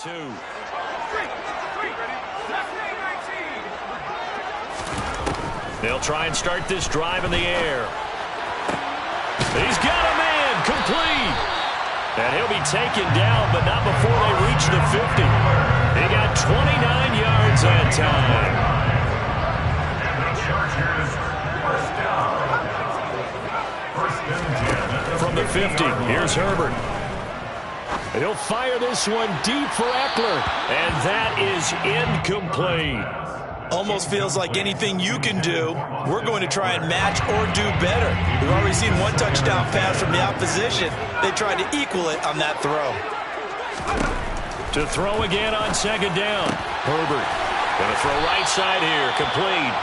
2. They'll try and start this drive in the air. He's got a man complete. And he'll be taken down, but not before they reach the 50. He got 29 yards that time. From the 50, here's Herbert. He'll fire this one deep for Eckler, and that is incomplete. Almost feels like anything you can do, we're going to try and match or do better. We've already seen one touchdown pass from the opposition. They tried to equal it on that throw. To throw again on second down. Herbert going to throw right side here, complete.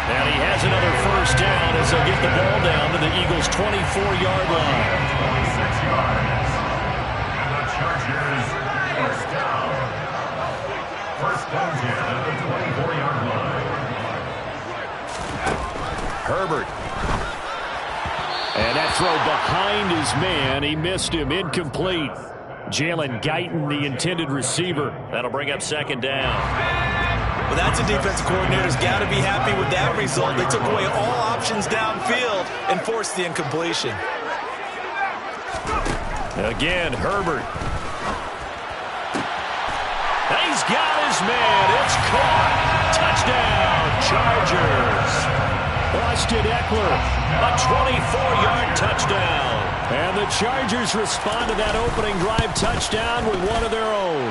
And he has another first down as they'll get the ball down to the Eagles' 24-yard line. 26 yards. And the Chargers first down. First down at the 24-yard line. Herbert. And that throw behind his man. He missed him. Incomplete. Jalen Guyton, the intended receiver. That'll bring up second down. Well, that's a defensive coordinator's got to be happy with that result. They took away all options downfield and forced the incompletion. Again, Herbert. He's got his man. It's caught. Touchdown, Chargers. Austin Eckler, a 24-yard touchdown. And the Chargers respond to that opening drive touchdown with one of their own.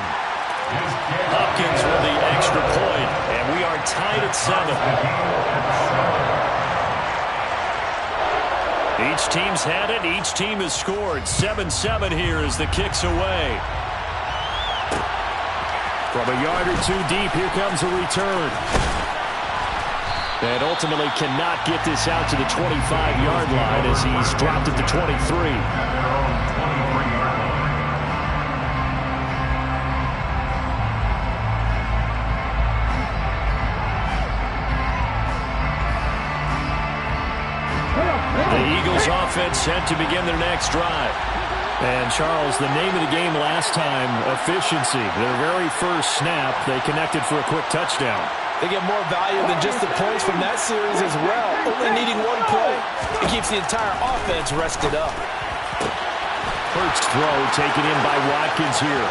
Hopkins with the extra point, and we are tied at 7. Each team's had it. Each team has scored. 7-7 here as the kick's away. From a yard or two deep, here comes a return. And ultimately cannot get this out to the 25-yard line as he's dropped at the 23. The Eagles offense set to begin their next drive. And, Charles, the name of the game last time, efficiency. Their very first snap, they connected for a quick touchdown. They get more value than just the points from that series as well. Only needing one play. It keeps the entire offense rested up. First throw taken in by Watkins here.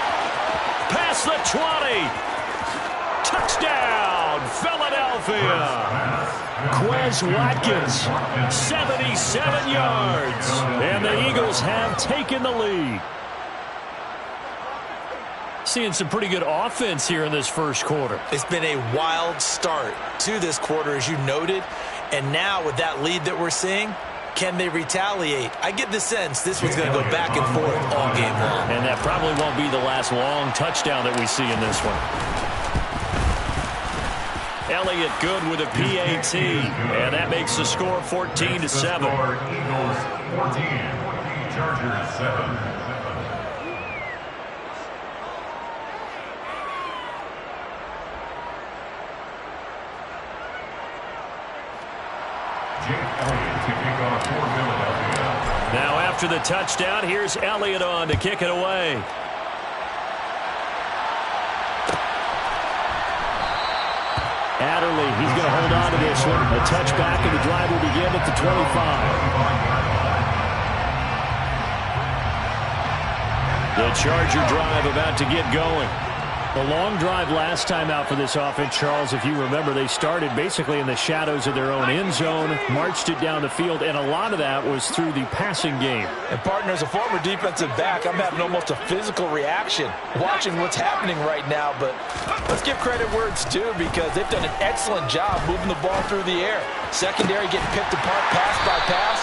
Past the 20. Touchdown, Philadelphia. Quez Watkins, 77 yards. And the Eagles have taken the lead. Seeing some pretty good offense here in this first quarter. It's been a wild start to this quarter, as you noted. And now with that lead that we're seeing, can they retaliate? I get the sense this one's going to go back and forth all game long. And that probably won't be the last long touchdown that we see in this one. Elliott good with a PAT, and that makes the score 14-7. Eagles 14, Chargers 7. Now after the touchdown, here's Elliott on to kick it away. Adderley, he's going to hold on to this one. A touchback, and the drive will begin at the 25. The Charger drive about to get going. The long drive last time out for this offense, Charles, if you remember, they started basically in the shadows of their own end zone, marched it down the field, and a lot of that was through the passing game. And, partner, as a former defensive back, I'm having almost a physical reaction watching what's happening right now. But let's give credit where it's due because they've done an excellent job moving the ball through the air. Secondary getting picked apart pass by pass.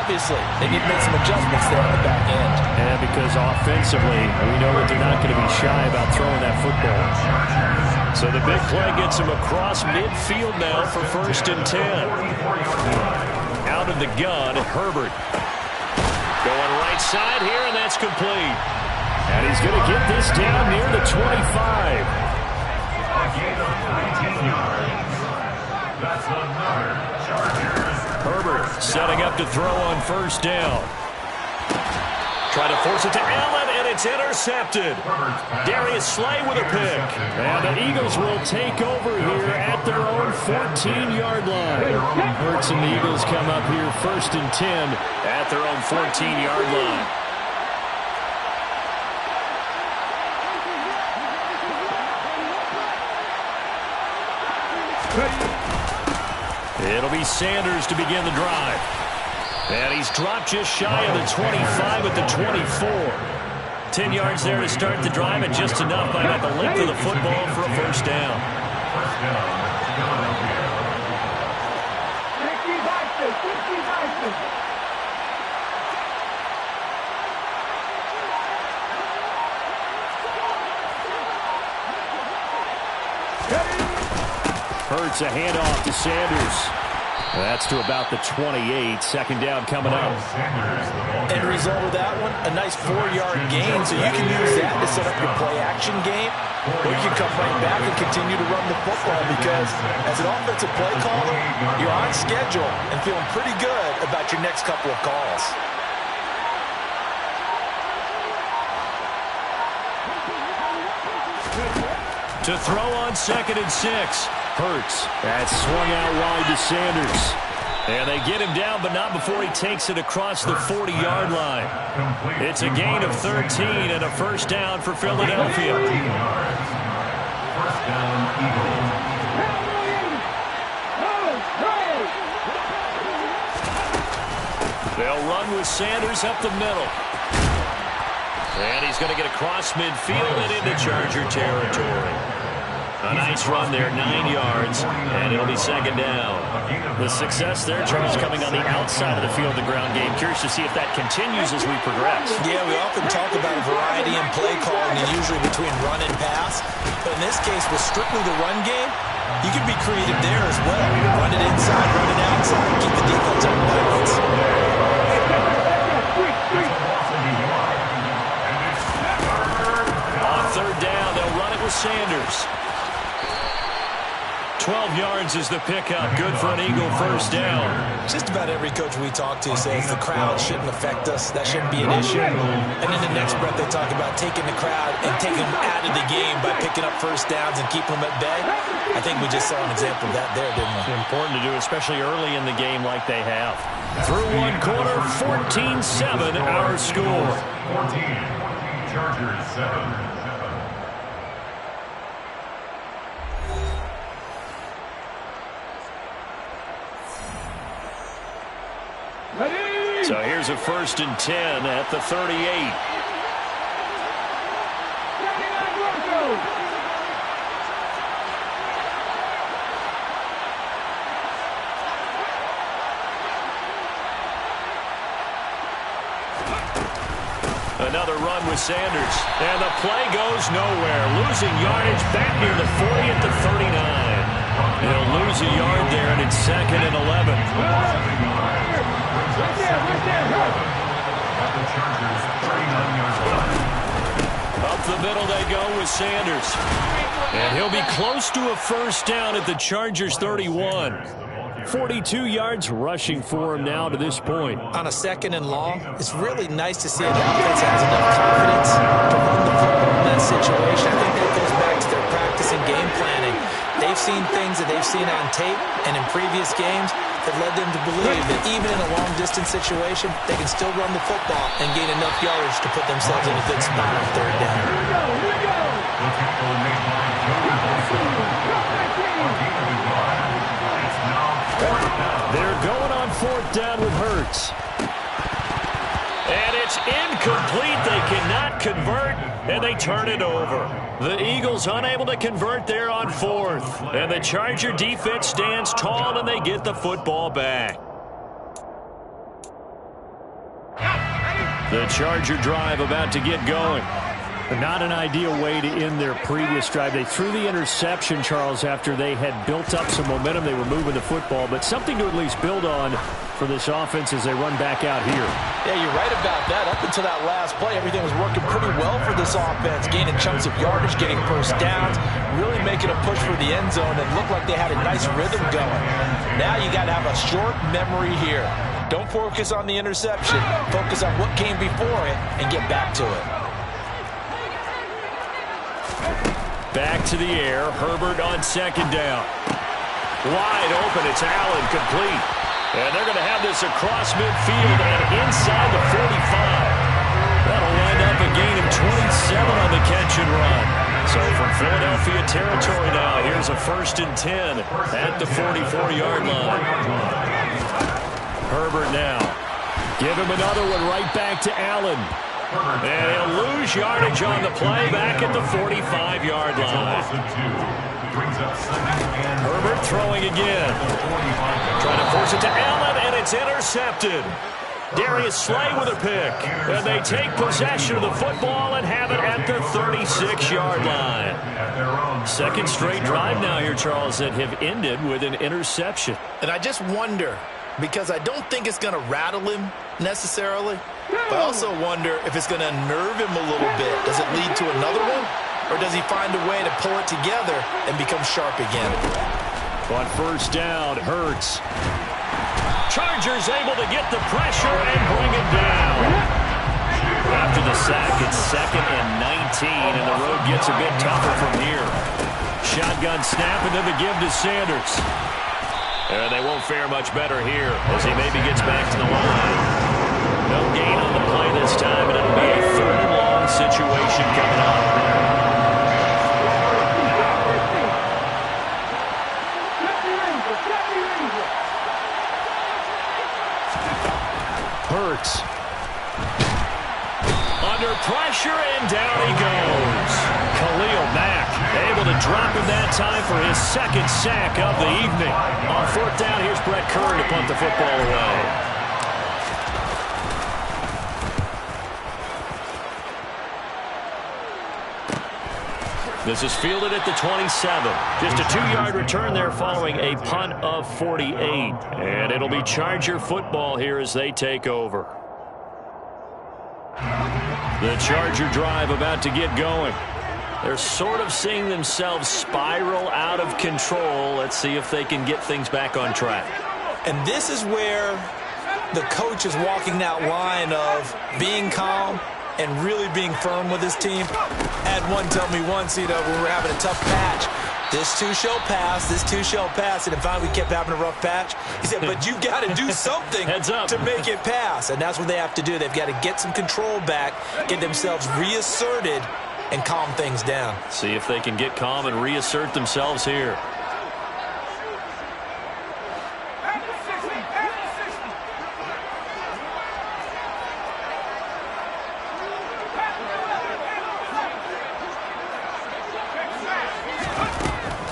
Obviously, they need to make some adjustments there on the back end. And because offensively, we know that they're not going to be shy about throwing that football. So the big play gets them across midfield now for 1st and 10. Out of the gun, Herbert. Going right side here, and that's complete. And he's going to get this down near the 25. That's another Chargers. Herbert setting up to throw on 1st down. Try to force it to Allen, and it's intercepted. Darius Slay with a pick. And the Eagles will take over here at their own 14-yard line. Hurts and the Eagles come up here 1st and 10 at their own 14-yard line. It'll be Sanders to begin the drive. And he's dropped just shy of the 25 at the 24. 10 yards there to start the drive, and just enough by about the length of the football for a first down. First down, Philadelphia. Hurts a handoff to Sanders. That's to about the 28. Second down coming up. End result of that one, a nice 4-yard gain, so you can use that to set up your play-action game, or you can come right back and continue to run the football, because as an offensive play caller, you're on schedule and feeling pretty good about your next couple of calls. To throw on 2nd and 6. Hurts. That's swung out wide to Sanders. And they get him down, but not before he takes it across the 40-yard line. It's a gain of 13 and a first down for Philadelphia. First down, Eagles. They'll run with Sanders up the middle. And he's going to get across midfield and into Charger territory. A nice run there, 9 yards, and it'll be second down. The success there, Charles, coming on the outside of the field, the ground game. Curious to see if that continues as we progress. Yeah, we often talk about a variety in play calling, and usually between run and pass. But in this case, with strictly the run game, you can be creative there as well. Run it inside, run it outside, keep the defense on balance. On third down, they'll run it with Sanders. 12 yards is the pickup. Good for an Eagle first down. Just about every coach we talk to says the crowd shouldn't affect us. That shouldn't be an issue. And in the next breath, they talk about taking the crowd and taking them out of the game by picking up first downs and keeping them at bay. I think we just saw an example of that there, didn't we? Important to do, especially early in the game like they have. Through one quarter, 14-7 our score. 14, Chargers 7. So here's a 1st and 10 at the 38. Another run with Sanders. And the play goes nowhere. Losing yardage back near the 40 at the 39. They'll lose a yard there, and it's 2nd and 11. Up the middle they go with Sanders. And he'll be close to a first down at the Chargers 31. 42 yards rushing for him now to this point. On a 2nd and long, it's really nice to see an offense that has enough confidence to run the football in that situation. I think that goes back to their practice and game planning. They've seen things that they've seen on tape and in previous games that led them to believe that even in a long-distance situation, they can still run the football and gain enough yardage to put themselves in a good spot on third down. They're going on 4th down with Hurts. And it's incomplete. They cannot convert, and they turn it over. The Eagles unable to convert there on 4th. And the Charger defense stands tall, and they get the football back. The Charger drive about to get going. Not an ideal way to end their previous drive. They threw the interception, Charles, after they had built up some momentum. They were moving the football, but something to at least build on for this offense as they run back out here. Yeah, you're right about that. Up until that last play, everything was working pretty well for this offense, gaining chunks of yardage, getting first downs, really making a push for the end zone, and looked like they had a nice rhythm going. Now you got to have a short memory here. Don't focus on the interception. Focus on what came before it and get back to it. Back to the air. Herbert on second down. Wide open. It's Allen, complete. And they're going to have this across midfield and inside the 45. That'll wind up a gain of 27 on the catch and run. So from Philadelphia territory now, here's a 1st and 10 at the 44-yard line. Herbert now. Give him another one right back to Allen. And he'll lose yardage on the play back at the 45-yard line. Herbert throwing again. Trying to force it to Allen, and it's intercepted. Darius Slay with a pick. And they take possession of the football and have it at the 36-yard line. Second straight drive now here, Charles, that have ended with an interception. And I just wonder, because I don't think it's going to rattle him necessarily, but I also wonder if it's going to unnerve him a little bit. Does it lead to another one? Or does he find a way to pull it together and become sharp again? On first down, Hurts. Chargers able to get the pressure and bring it down. After the sack, it's 2nd and 19, and the road gets a bit tougher from here. Shotgun snap, and then the give to Sanders. And they won't fare much better here as he maybe gets back to the line. No gain on the play this time, and it'll be a 3rd and long situation coming up. Hurts. Under pressure, and down he goes. Khalil Mack able to drop him that time for his 2nd sack of the evening. On 4th down, here's Brett Kern to punt the football away. This is fielded at the 27. Just a 2-yard return there following a punt of 48. And it'll be Charger football here as they take over. The Charger drive about to get going. They're sort of seeing themselves spiral out of control. Let's see if they can get things back on track. And this is where the coach is walking that line of being calm and really being firm with his team. Had one tell me once, when we're having a tough patch, this too shall pass, this too shall pass. And finally we kept having a rough patch. He said, but you got to do something to make it pass. And that's what they have to do. They've got to get some control back, get themselves reasserted, and calm things down. See if they can get calm and reassert themselves here.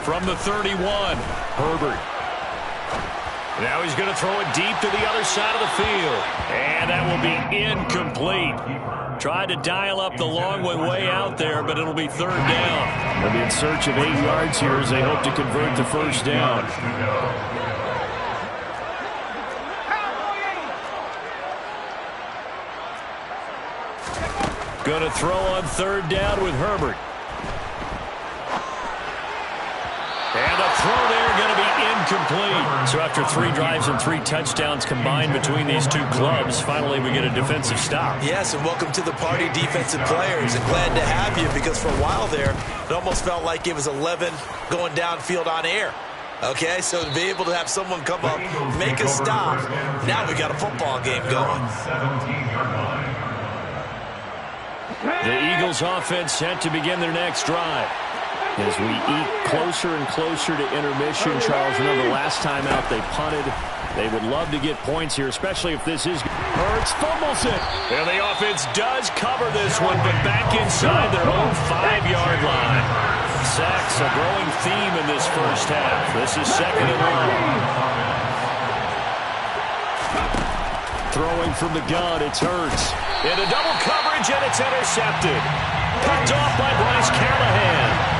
From the 31, Herbert. Now he's going to throw it deep to the other side of the field. And that will be incomplete. Tried to dial up the long one way out there, but it'll be 3rd down. They'll be in search of 8 yards here as they hope to convert the 1st down. Going to throw on 3rd down with Herbert. And the throw there going to be incomplete. So after 3 drives and 3 touchdowns combined between these two clubs, finally we get a defensive stop. Yes, and welcome to the party, defensive players. And glad to have you, because for a while there, it almost felt like it was 11 going downfield on air. Okay, so to be able to have someone come up, make a stop, now we got a football game going. The Eagles offense set to begin their next drive. As we eat closer and closer to intermission, Charles, remember last time out they punted. They would love to get points here, especially if this is... Hurts fumbles it. And the offense does cover this one, but back inside their own 5-yard line. Sacks a growing theme in this first half. This is 2nd and long. Throwing from the gun, it's Hurts. Into double coverage, and it's intercepted. Picked off by Bryce Callahan.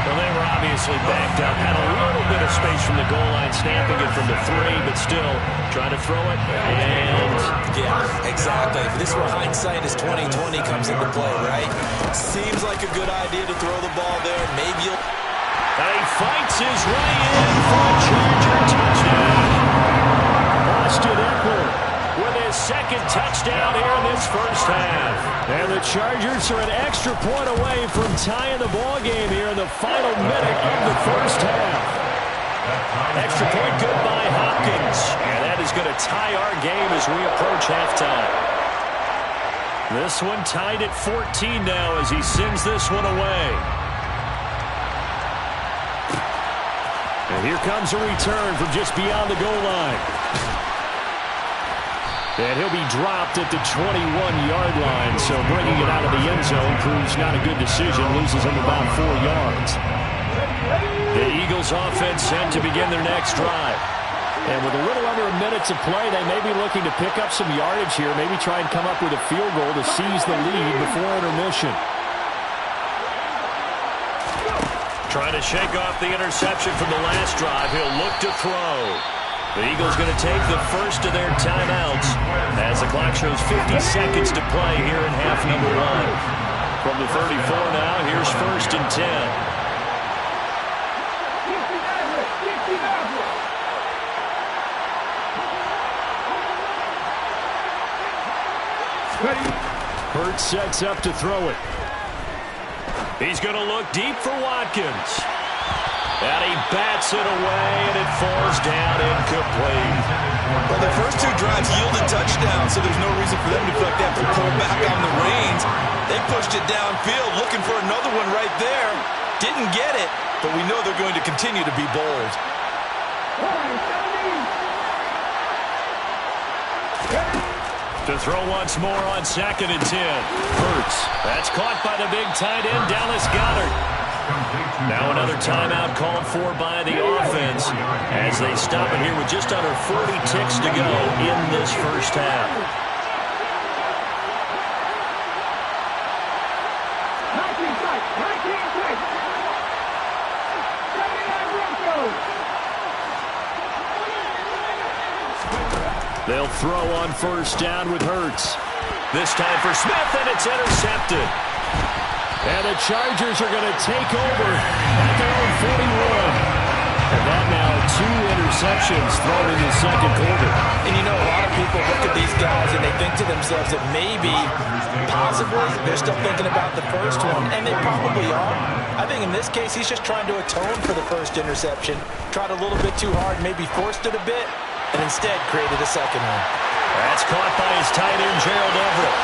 Well, they were obviously backed up. Had a little bit of space from the goal line, snapping it from the 3, but still trying to throw it. And yeah, exactly. This is where hindsight is 20/20 comes into play, right? Seems like a good idea to throw the ball there. Maybe you'll... And he fights his way in for a Charger touchdown. Austin Eckler with his second touchdown here in this first half. And the Chargers are an extra point away from tying the ball game here in the final minute of the first half. Extra point good by Hopkins. And that is going to tie our game as we approach halftime. This one tied at 14 now as he sends this one away. And here comes a return from just beyond the goal line. And he'll be dropped at the 21-yard line, so bringing it out of the end zone proves not a good decision, loses him about 4 yards. The Eagles offense set to begin their next drive. And with a little under a minute to play, they may be looking to pick up some yardage here, maybe try and come up with a field goal to seize the lead before intermission. Trying to shake off the interception from the last drive. He'll look to throw. The Eagles going to take the first of their timeouts as the clock shows 50 seconds to play here in half number 1. From the 34 now, here's 1st and 10. Hurts sets up to throw it. He's going to look deep for Watkins. And he bats it away, and it falls down incomplete. Well, the first 2 drives yielded touchdowns, so there's no reason for them to feel like they have to pull back on the reins. They pushed it downfield, looking for another one right there. Didn't get it, but we know they're going to continue to be bold. To throw once more on 2nd and 10. Hurts. That's caught by the big tight end, Dallas Goedert. Now another timeout called for by the offense as they stop it here with just under 40 ticks to go in this first half. They'll throw on 1st down with Hurts. This time for Smith, and it's intercepted. And the Chargers are going to take over at their own 41. And that now 2 interceptions thrown in the second quarter. And you know, a lot of people look at these guys and they think to themselves that maybe, possibly, they're still thinking about the first one. And they probably are. I think in this case, he's just trying to atone for the first interception. Tried a little bit too hard, maybe forced it a bit, and instead created a second one. That's caught by his tight end, Gerald Everett.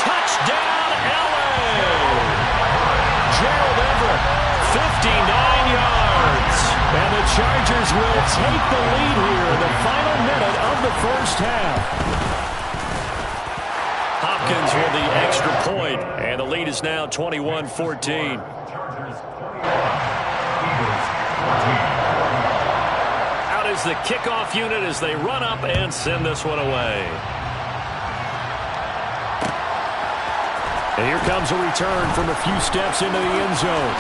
Touchdown, LA! Gerald Everett, 59 yards. And the Chargers will take the lead here in the final minute of the first half. Hopkins with the extra point, and the lead is now 21-14. Out is the kickoff unit as they run up and send this one away. And here comes a return from a few steps into the end zone.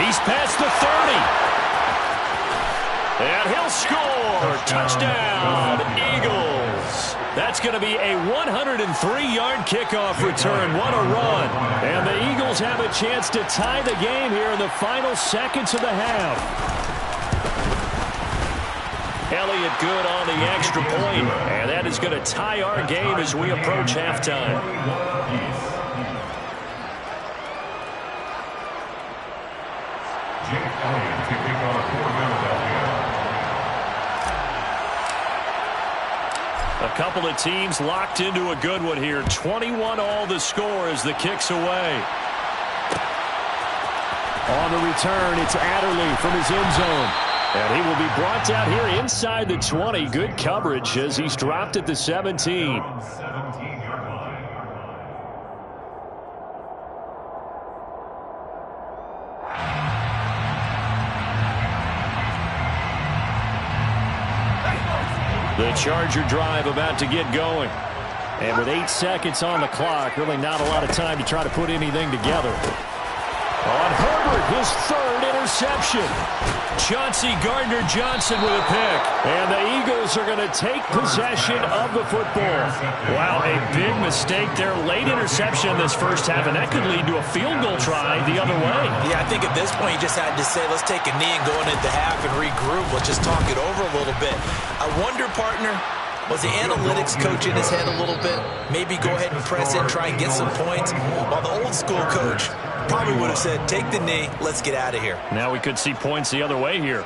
He's past the 30. And he'll score. Touchdown, Eagles. That's going to be a 103-yard kickoff return. What a run. And the Eagles have a chance to tie the game here in the final seconds of the half. Elliott good on the extra point, and that is going to tie our game as we approach halftime. Jake Elliott to kick off for Philadelphia. A couple of teams locked into a good one here. 21-all the score as the kick's away. On the return, it's Adderley from his end zone. And he will be brought down here inside the 20. Good coverage as he's dropped at the 17. The Charger drive about to get going. And with 8 seconds on the clock, really not a lot of time to try to put anything together. On Herbert, his 3rd interception. Chauncey Gardner-Johnson with a pick. And the Eagles are going to take possession of the football. Wow, a big mistake there. Late interception in this first half, and that could lead to a field goal try the other way. Yeah, I think at this point you just had to say, let's take a knee and go into the half and regroup. Let's just talk it over a little bit. I wonder, partner, was the analytics coach in his head a little bit? Maybe go ahead and press it and try and get some points. While the old school coach probably would have said, take the knee, let's get out of here. Now we could see points the other way here.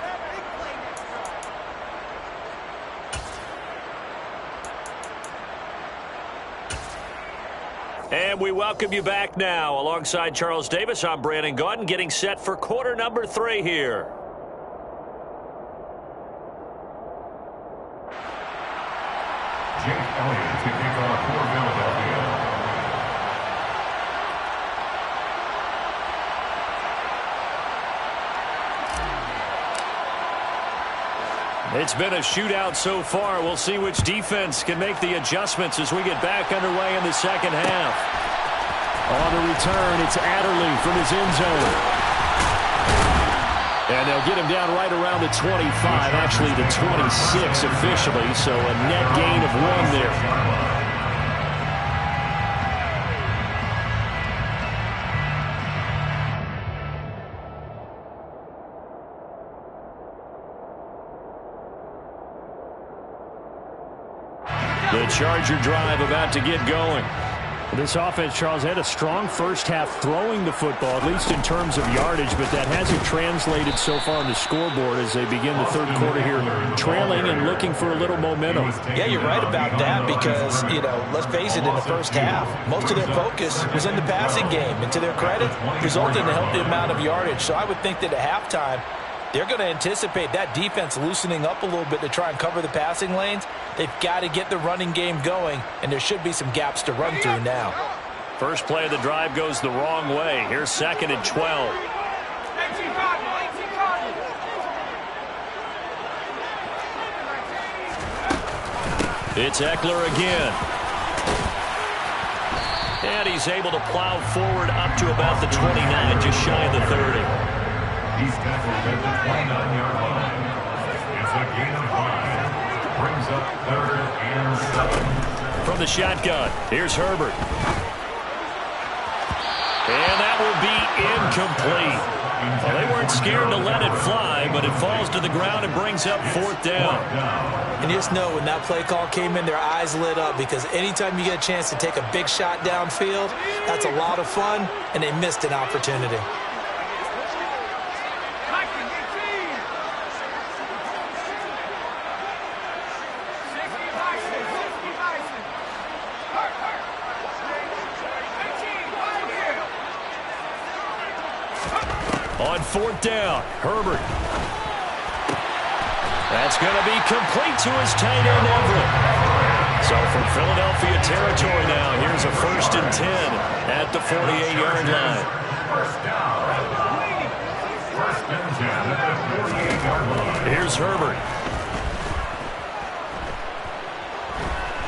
And we welcome you back now. Alongside Charles Davis, I'm Brandon Gaudin, getting set for quarter number 3 here. Jake Elliott to kick off for Philadelphia. It's been a shootout so far. We'll see which defense can make the adjustments as we get back underway in the second half. On the return, it's Adderley from his end zone. And they'll get him down right around the 25, actually the 26 officially, so a net gain of 1 there. The Charger drive about to get going. This offense, Charles, had a strong first half throwing the football, at least in terms of yardage, but that hasn't translated so far on the scoreboard as they begin the third quarter here, trailing and looking for a little momentum. Yeah, you're right about that because, let's face it, in the first half, most of their focus was in the passing game. And to their credit, resulted in a healthy amount of yardage. So I would think that at halftime, they're going to anticipate that defense loosening up a little bit to try and cover the passing lanes. They've got to get the running game going, and there should be some gaps to run through now. First play of the drive goes the wrong way. Here's 2nd and 12. It's Eckler again. And he's able to plow forward up to about the 29, just shy of the 30. He's tackled at the 29-yard line. It's a gain of 5. Brings up 3rd and 7. From the shotgun, here's Herbert. And that will be incomplete. Well, they weren't scared to let it fly, but it falls to the ground and brings up 4th down. And you just know when that play call came in, their eyes lit up because anytime you get a chance to take a big shot downfield, that's a lot of fun, and they missed an opportunity. On 4th down, Herbert. That's going to be complete to his tight end, Everett. So from Philadelphia territory now, here's a 1st and 10 at the 48-yard line. First and 10 at the 48-yard line. Here's Herbert.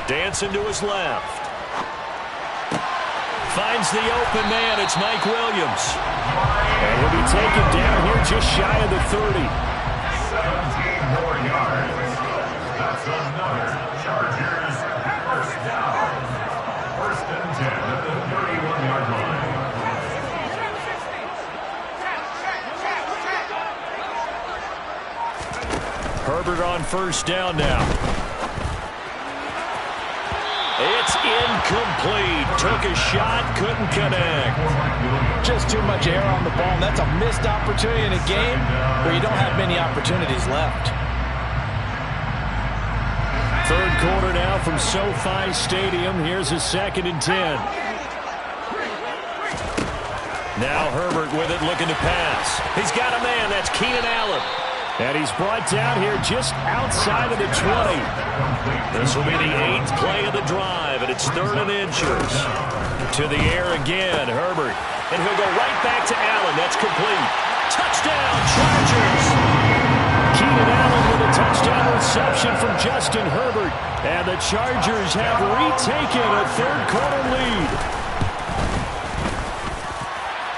Dancing to his left. Finds the open man. It's Mike Williams. And he'll be taken down here just shy of the 30. 17 more yards. That's another Chargers first down. 1st and 10 at the 31-yard line. Herbert on 1st down now. It's incomplete. Took a shot, couldn't connect. Just too much air on the ball, and that's a missed opportunity in a game where you don't have many opportunities left. Third quarter now from SoFi Stadium. Here's a 2nd and 10. Now Herbert with it, looking to pass. He's got a man. That's Keenan Allen. And he's brought down here just outside of the 20. This will be the 8th play of the drive, and it's 3rd and inches. To the air again, Herbert. And he'll go right back to Allen. That's complete. Touchdown, Chargers! Keenan Allen with a touchdown reception from Justin Herbert. And the Chargers have retaken a third quarter lead.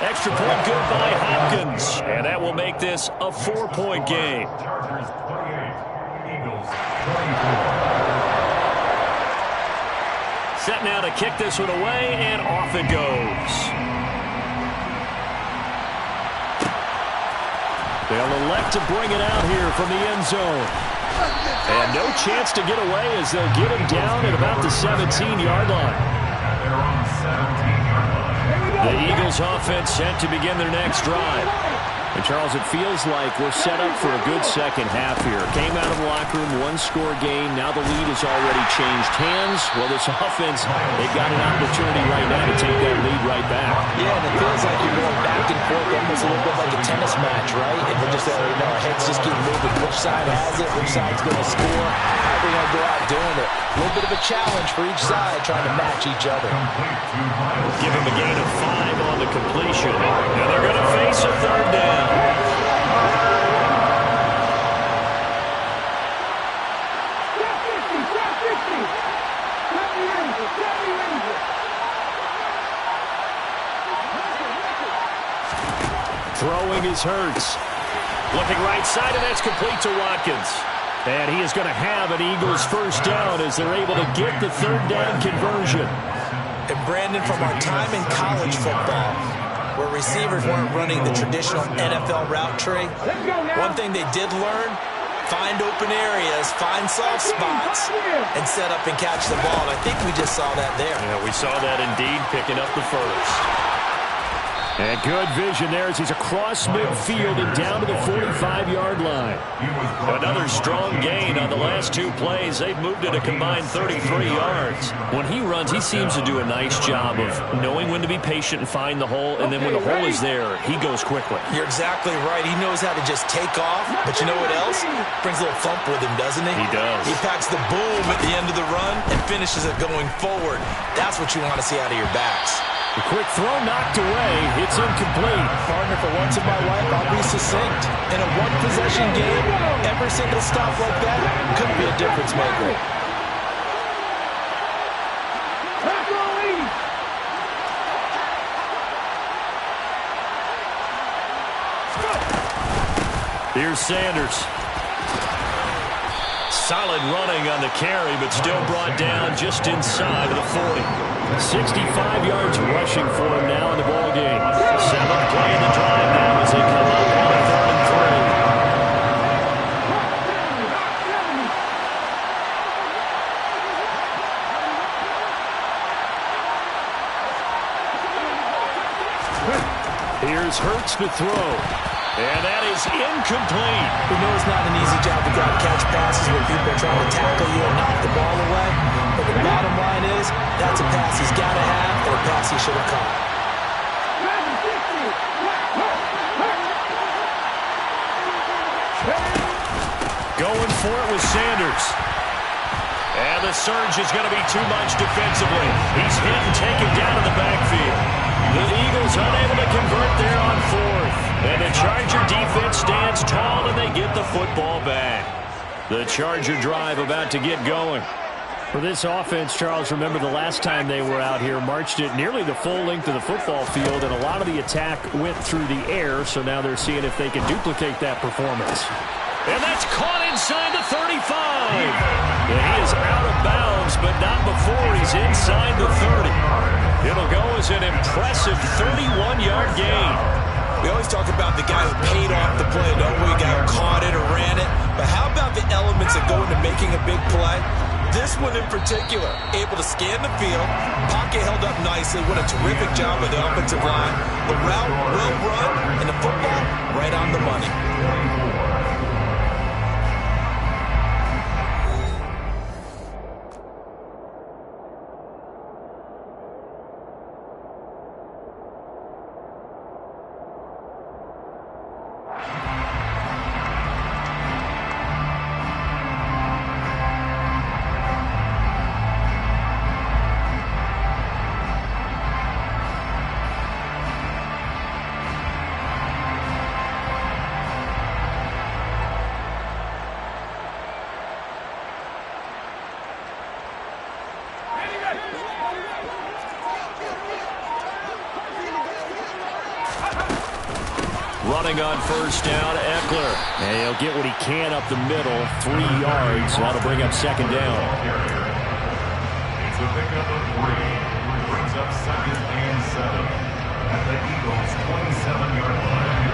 Extra point good by Hopkins. And that will make this a 4-point game. Chargers 28, Eagles 24. Set now to kick this one away, and off it goes. They'll elect to bring it out here from the end zone. And no chance to get away as they'll get him down at about the 17-yard line. They're on the 17-yard line. The Eagles offense set to begin their next drive. And, Charles, it feels like we're set up for a good second half here. Came out of the locker room, one-score game. Now the lead has already changed hands. Well, this offense, they've got an opportunity right now to take that lead right back. Yeah, and it feels like you're going back and forth, almost a little bit like a tennis match, right? And we're just already know our heads just keep moving. Which side has it? Which side's going to score? How are they going to go out doing it? A little bit of a challenge for each side, trying to match each other. Give him a gain of 5 on the completion. And they're going to face a third down. Throwing is Hurts. Looking right side, and that's complete to Watkins. And he is going to have an Eagles first down as they're able to get the third down conversion. And Brandon, from our time in college football, where receivers weren't running the traditional NFL route tree, one thing they did learn, find open areas, find soft spots, and set up and catch the ball. And I think we just saw that there. Yeah, we saw that indeed, picking up the first. And good vision there as he's across midfield and down to the 45-yard line. Another strong gain on the last 2 plays. They've moved it a combined 33 yards. When he runs, he seems to do a nice job of knowing when to be patient and find the hole, and then when the hole is there, he goes quickly. You're exactly right. He knows how to just take off, but you know what else? Brings a little thump with him, doesn't he? He does. He packs the boom at the end of the run and finishes it going forward. That's what you want to see out of your backs. A quick throw knocked away. It's incomplete. Partner, for once in my life, I'll be succinct. In a one-possession game, every single stop like that could be a difference maker. Here's Sanders. Solid running on the carry, but still brought down just inside of the 40. 65 yards rushing for him now in the ball game. 7th play in the drive now as they come up on a 3rd and 3. Here's Hurts to throw. And that is incomplete. We know it's not an easy job to grab catch passes where people are trying to tackle you and knock the ball away. But the bottom line is, that's a pass he's got to have or a pass he should have caught. Going for it with Sanders. And the surge is going to be too much defensively. He's hit and taken down in the backfield. The Eagles unable to convert there on 4th. And the Charger defense stands tall and they get the football back. The Charger drive about to get going. For this offense, Charles, remember the last time they were out here, marched it nearly the full length of the football field, and a lot of the attack went through the air, so now they're seeing if they can duplicate that performance. And that's caught inside the 35. And he is out of bounds, but not before he's inside the 30. It'll go as an impressive 31-yard gain. We always talk about the guy who paid off the play, don't we? The guy who caught it or ran it. But how about the elements that go into making a big play? This one in particular, able to scan the field, pocket held up nicely. What a terrific job by the offensive line. The route well run, and the football right on the money. Running on first down, Eckler. And he'll get what he can up the middle, 3 yards. That'll bring up second down. It's a pickup of 3. Brings up second and 7 at the Eagles' 27-yard line.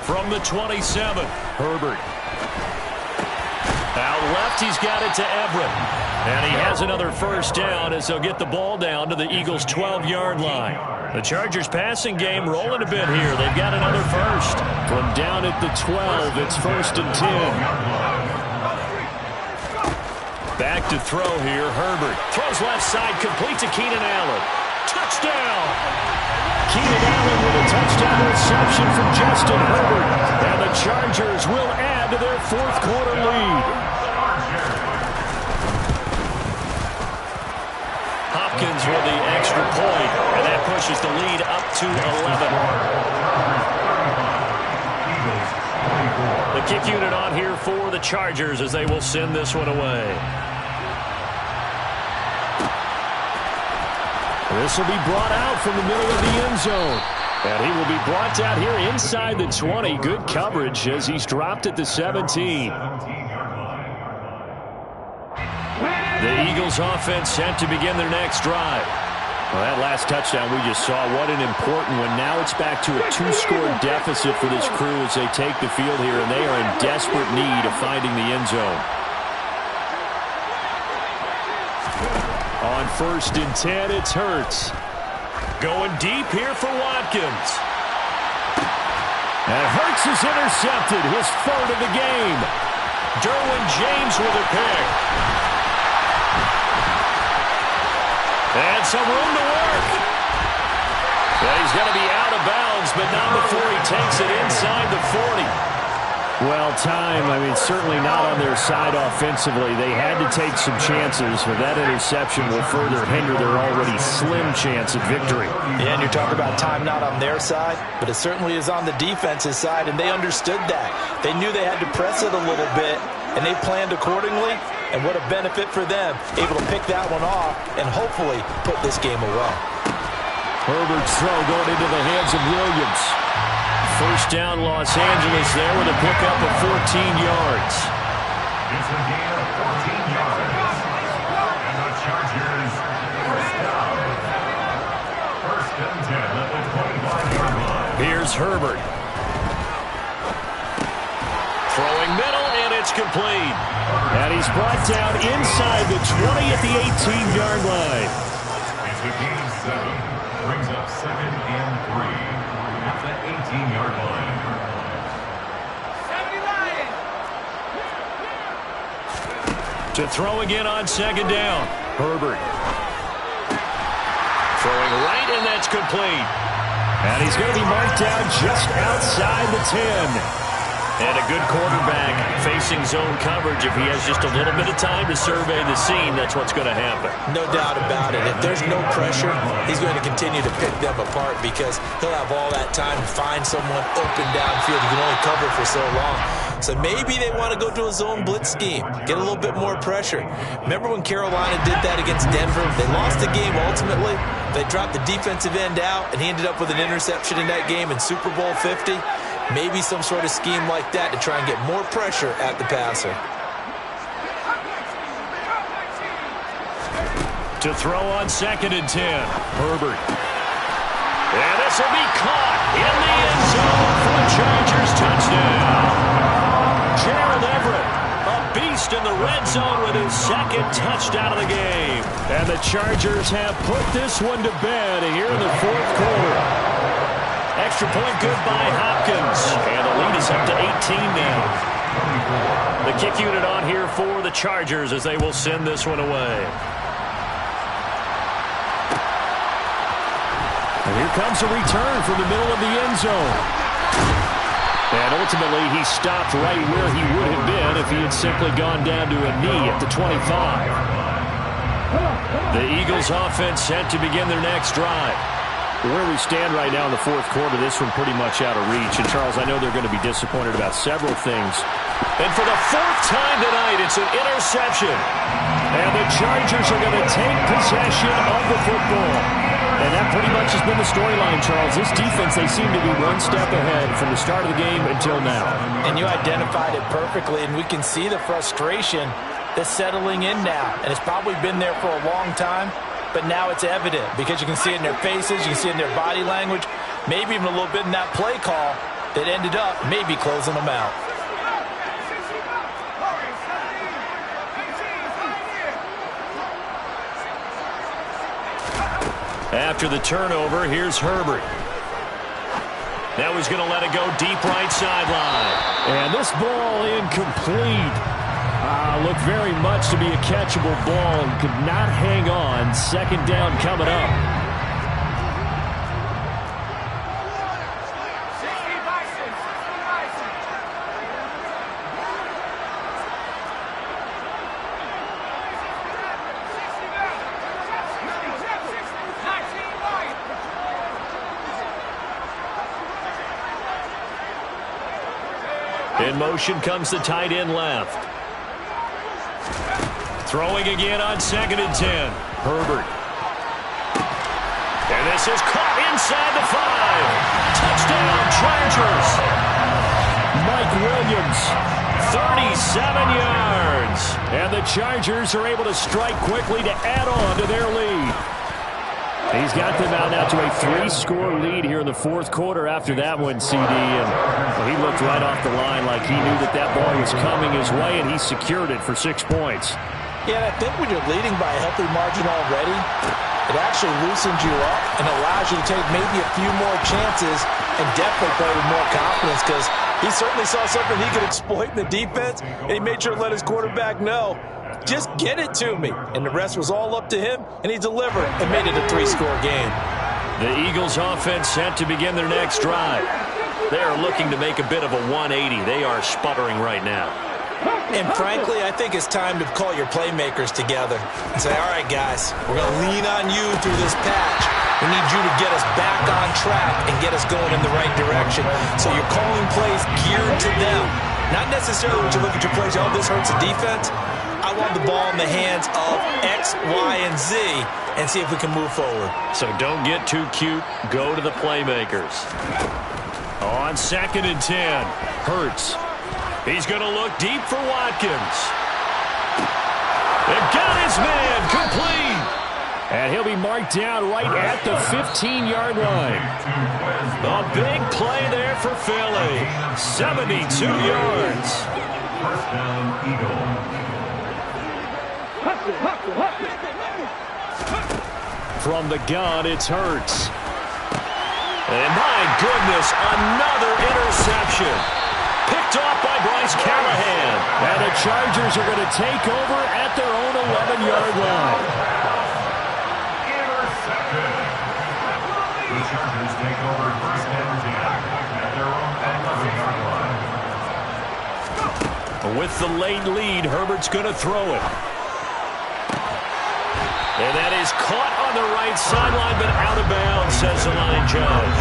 From the 27, Herbert. Out left, he's got it to Everett. And he has another first down as they'll get the ball down to the Eagles' 12-yard line. The Chargers passing game rolling a bit here. They've got another first. From down at the 12, it's 1st and 10. Back to throw here, Herbert. Throws left side, complete to Keenan Allen. Touchdown! Keenan Allen with a touchdown reception from Justin Herbert. And the Chargers will add to their 4th quarter lead. Hopkins with the extra point, and that pushes the lead up to 11. The kick unit on here for the Chargers as they will send this one away. This will be brought out from the middle of the end zone. And he will be brought out here inside the 20. Good coverage as he's dropped at the 17. The Eagles offense set to begin their next drive. Well, that last touchdown we just saw, what an important one. Now it's back to a 2-score deficit for this crew as they take the field here, and they are in desperate need of finding the end zone. On 1st and 10, it's Hurts. Going deep here for Watkins. And Hurts is intercepted, his 3rd of the game. Derwin James with a pick. And some room to work. Well, he's going to be out of bounds, but not before he takes it inside the 40. Well, time, certainly not on their side offensively. They had to take some chances, but that interception will further hinder their already slim chance at victory. Yeah, and you're talking about time not on their side, but it certainly is on the defense's side, and they understood that. They knew they had to press it a little bit, and they planned accordingly, and what a benefit for them, able to pick that one off and hopefully put this game away. Herbert's throw going into the hands of Williams. First down, Los Angeles there with a pickup of 14 yards. It's a gain of 14 yards. And the Chargers first down. 1st and 10 at the 25-yard line. Here's Herbert. Throwing middle, and it's complete. And he's brought down inside the 20 at the 18-yard line. It's a gain of 7. Brings up 2nd and 3. At the 18-yard line. To throw again on 2nd down. Herbert. Throwing right, and that's complete. And he's going to be marked down just outside the 10. And a good quarterback facing zone coverage. If he has just a little bit of time to survey the scene, that's what's going to happen. No doubt about it. If there's no pressure, he's going to continue to pick them apart because he'll have all that time to find someone open downfield. He can only cover for so long. So maybe they want to go to a zone blitz scheme, get a little bit more pressure. Remember when Carolina did that against Denver? They lost the game ultimately. They dropped the defensive end out, and he ended up with an interception in that game in Super Bowl 50. Maybe some sort of scheme like that to try and get more pressure at the passer. To throw on 2nd and 10, Herbert. And this will be caught in the end zone for a Chargers touchdown. Gerald Everett, a beast in the red zone with his 2nd touchdown of the game. And the Chargers have put this one to bed here in the 4th quarter. Extra point good by Hopkins. And the lead is up to 18 now. The kick unit on here for the Chargers as they will send this one away. And here comes a return from the middle of the end zone. And ultimately he stopped right where he would have been if he had simply gone down to a knee at the 25. The Eagles offense set to begin their next drive. Where we stand right now in the 4th quarter, this one pretty much out of reach. And, Charles, I know they're going to be disappointed about several things. And for the fourth time tonight, it's an interception. And the Chargers are going to take possession of the football. And that pretty much has been the storyline, Charles. This defense, they seem to be one step ahead from the start of the game until now. And you identified it perfectly, and we can see the frustration that's settling in now. And it's probably been there for a long time, but now it's evident because you can see it in their faces, you can see it in their body language, maybe even a little bit in that play call that ended up maybe closing them out. After the turnover, here's Herbert. Now he's going to let it go deep right sideline. And this ball incomplete. Looked very much to be a catchable ball and could not hang on. Second down coming up. In motion comes the tight end left. Throwing again on 2nd and 10. Herbert. And this is caught inside the 5. Touchdown, Chargers. Mike Williams, 37 yards. And the Chargers are able to strike quickly to add on to their lead. He's got them out now to a 3-score lead here in the fourth quarter after that one, CD. And he looked right off the line like he knew that that ball was coming his way, and he secured it for 6 points. Yeah, and I think when you're leading by a healthy margin already, it actually loosens you up and allows you to take maybe a few more chances and definitely play with more confidence because he certainly saw something he could exploit in the defense, and he made sure to let his quarterback know, just get it to me. And the rest was all up to him, and he delivered and made it a 3-score game. The Eagles offense set to begin their next drive. They are looking to make a bit of a 180. They are sputtering right now. And frankly, I think it's time to call your playmakers together and say, all right, guys, we're going to lean on you through this patch. We need you to get us back on track and get us going in the right direction. So you're calling plays geared to them. Not necessarily when you look at your plays, oh, this hurts the defense. I want the ball in the hands of X, Y, and Z and see if we can move forward. So don't get too cute. Go to the playmakers. On 2nd and 10, Hurts. He's going to look deep for Watkins. They've got his man complete. And he'll be marked down right at the 15-yard line. A big play there for Philly. 72 yards. First down, Eagles. From the gun, it's Hurts. And my goodness, another interception. Picked off by Bryce Callahan. And the Chargers are going to take over at their own 11-yard line. Intercepted. The Chargers take over first and 10 at their own 11-yard line. With the late lead, Herbert's going to throw it. And that is caught on the right sideline, but out of bounds, says the line judge.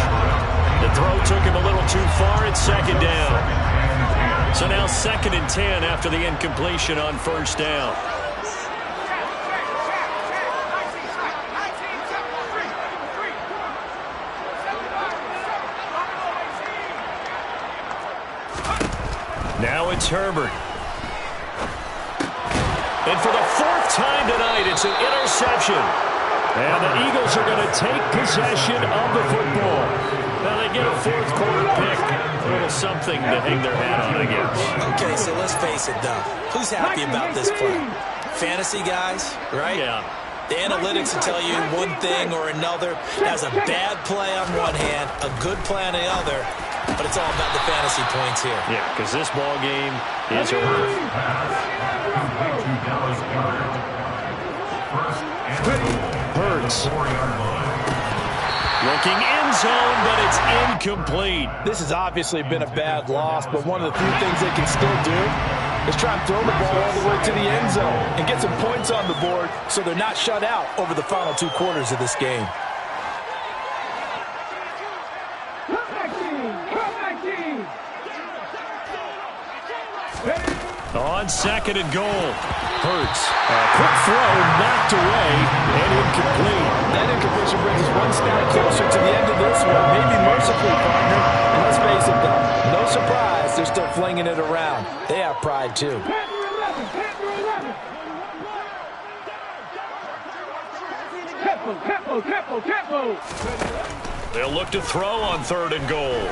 The throw took him a little too far. It's 2nd down. So now 2nd and 10 after the incompletion on first down. Now it's Herbert. And for the 4th time tonight, it's an interception. And the Eagles are going to take possession of the football. Now they get a 4th quarter pick. A little something to hang their hat on, I guess. Okay, so let's face it, though. Who's happy about this play? Fantasy guys, right? Yeah. The analytics will tell you one thing or another. That's a bad play on one hand, a good play on the other. But it's all about the fantasy points here. Yeah, because this ball game is over. Hurts. Looking end zone, but it's incomplete. This has obviously been a bad loss, but one of the few things they can still do is try and throw the ball all the way to the end zone and get some points on the board so they're not shut out over the final 2 quarters of this game. Ready? On second and goal. Hurts. A quick throw knocked away and incomplete. That incompletion brings us one step closer to the end of this one. Maybe mercifully, partner. And let's face it, though, no surprise, they're still flinging it around. They have pride, too. They'll look to throw on third and goal.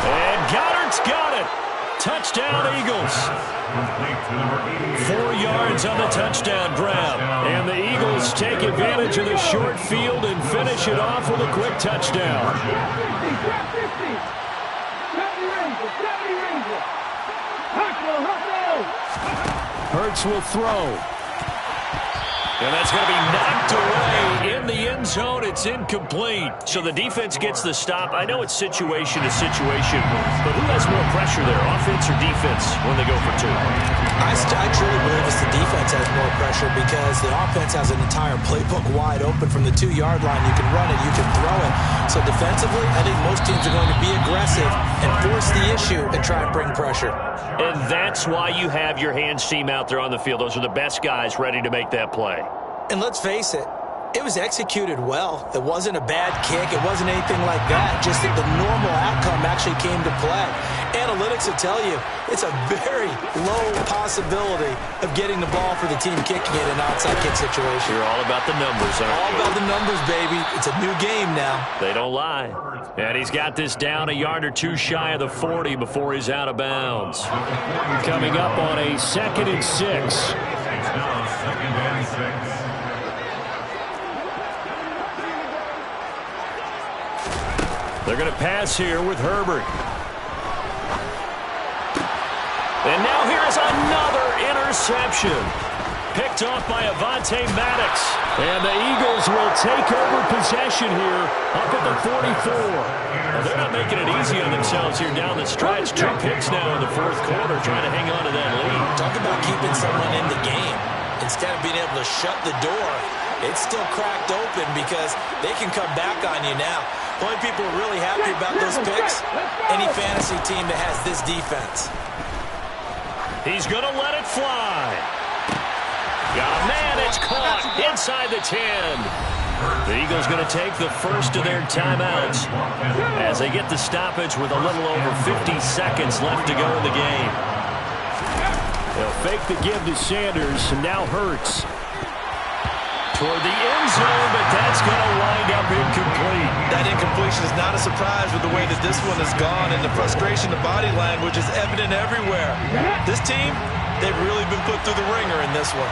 And Goddard's got it. Touchdown, Eagles. 4 yards on the touchdown grab. And the Eagles take advantage of the short field and finish it off with a quick touchdown. Hurts will throw. And that's going to be knocked away in the end zone. It's incomplete. So the defense gets the stop. I know it's situation to situation, but who has more pressure there, offense or defense, when they go for 2? I truly believe it's the defense has more pressure because the offense has an entire playbook wide open from the 2-yard line. You can run it, you can throw it. So defensively, I think most teams are going to be aggressive and force the issue and try and bring pressure. And that's why you have your hands team out there on the field. Those are the best guys ready to make that play. And let's face it, it was executed well. It wasn't a bad kick. It wasn't anything like that. Just that the normal outcome actually came to play. Analytics will tell you it's a very low possibility of getting the ball for the team kicking it in an outside kick situation. You're all about the numbers, aren't you? All about the numbers, baby. It's a new game now. They don't lie. And he's got this down a yard or two shy of the 40 before he's out of bounds. Coming up on a 2nd and 6. Second and 6. They're going to pass here with Herbert. And now here's another interception. Picked off by Avonte Maddox. And the Eagles will take over possession here up at the 44. Well, they're not making it easy on themselves here down the stretch. 2 picks now in the 4th quarter trying to hang on to that lead. Talk about keeping someone in the game. Instead of being able to shut the door, it's still cracked open because they can come back on you now. The only people who are really happy about those picks, any fantasy team that has this defense. He's going to let it fly. Oh, man, it's caught inside the 10. The Eagles going to take the first of their timeouts as they get the stoppage with a little over 50 seconds left to go in the game. They'll fake the give to Sanders, and now Hurts. Toward the end zone, but that's going to wind up incomplete. That incompletion is not a surprise with the way that this one has gone, and the frustration, the body language is evident everywhere. This team, they've really been put through the ringer in this one.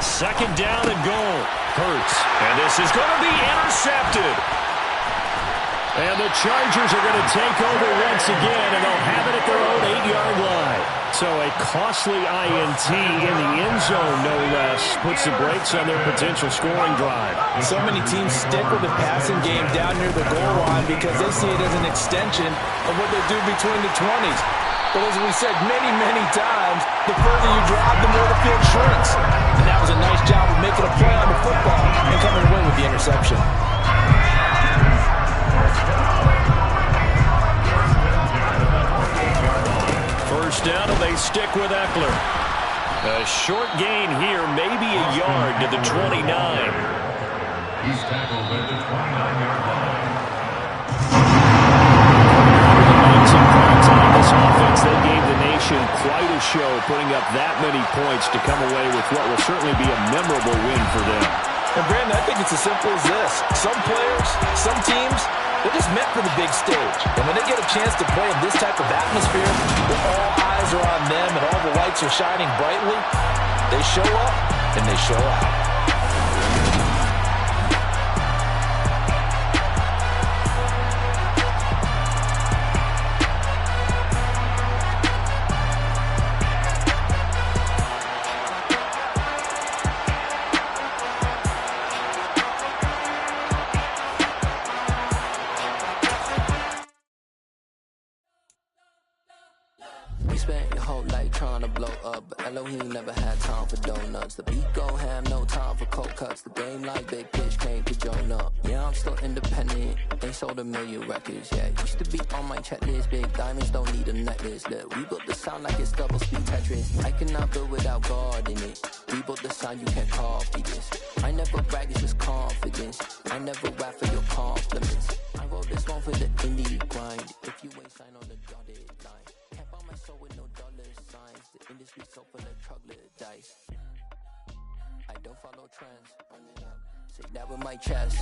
Second down and goal. Hurts. And this is going to be intercepted. And the Chargers are going to take over once again, and they'll have it at their own 8-yard line. So a costly INT in the end zone, no less, puts the brakes on their potential scoring drive. So many teams stick with the passing game down near the goal line because they see it as an extension of what they do between the 20s. But as we said many, many times, the further you drive, the more the field shrinks. And that was a nice job of making a play on the football and coming away with the interception. First down, and they stick with Eckler. A short gain here, maybe a yard to the 29. He's tackled at the 29-yard line. This offense, they gave the nation quite a show, putting up that many points to come away with what will certainly be a memorable win for them. And Brandon, I think it's as simple as this. Some players, some teams, they're just meant for the big stage. And when they get a chance to play in this type of atmosphere, where all eyes are on them and all the lights are shining brightly, they show up and they show out. Spent your whole life trying to blow up, but Elohim never had time for donuts. The beat go ham, no time for cold cuts. The game like Big Pitch came to Jonah. Yeah, I'm still independent, ain't sold a million records yet. Used to be on my checklist, big diamonds don't need a necklace. Look, we built the sound like it's double speed Tetris. I cannot build without God in it. We built the sound, you can't copy this. I never brag, it's just confidence. I never rap for your compliments. I wrote this one for the indie grind. If you ain't sign on the dotted line, can't buy my soul with no dollar signs. The industry so full of troglodytes. I don't follow trends. Say that with my chest.